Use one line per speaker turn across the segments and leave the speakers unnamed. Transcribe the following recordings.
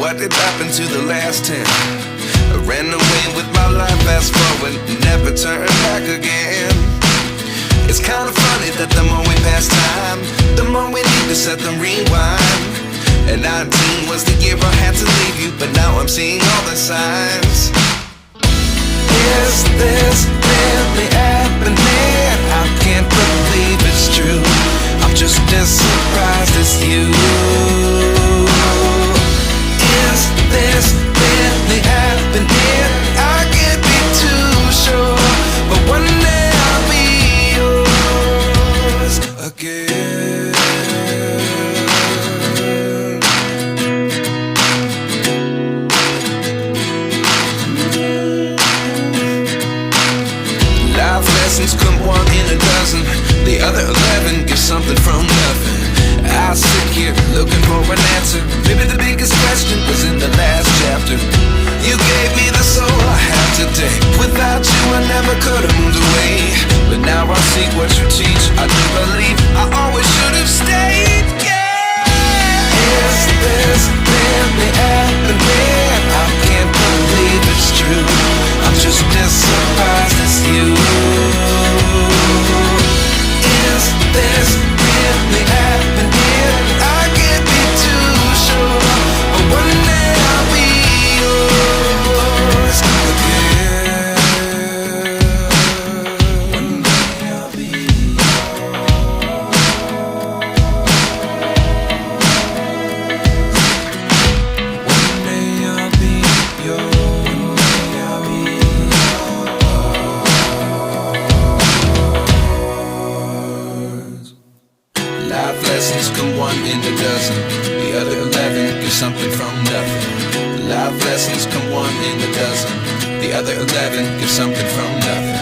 what did happen to the last 10? I ran away with my life, fast forward, never turn back again. It's kinda funny that the more we pass time, the more we need to set them rewind. And 19 was the year I had to leave you, but now I'm seeing all the signs. Is this really happening? I can't believe it's true. I'm just as surprised as you. Is this really happening? I can't be too sure, but one day I'll be yours again. Life lessons come one in a dozen. The other 11 give something from nothing. I sit here looking for an answer. Maybe the biggest question was in the last chapter. You gave me the soul I have today. Without you I never could have moved away. But now I see what you teach. I do believe I always should have stayed. Yeah. Is this really happening? I can't believe it's true. I'm just as surprised as you. Is this really happening? I can't be too sure, but one day I'll be yours again. One day I'll be yours. One day I'll be yours. Life lessons come one in a dozen. The other 11 give something from nothing. Life lessons come one in a dozen. The other 11 give something from nothing.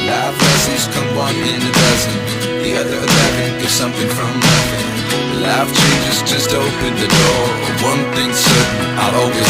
Life lessons come one in a dozen. The other 11 give something from nothing. Life changes just open the door. One thing's certain, I'll always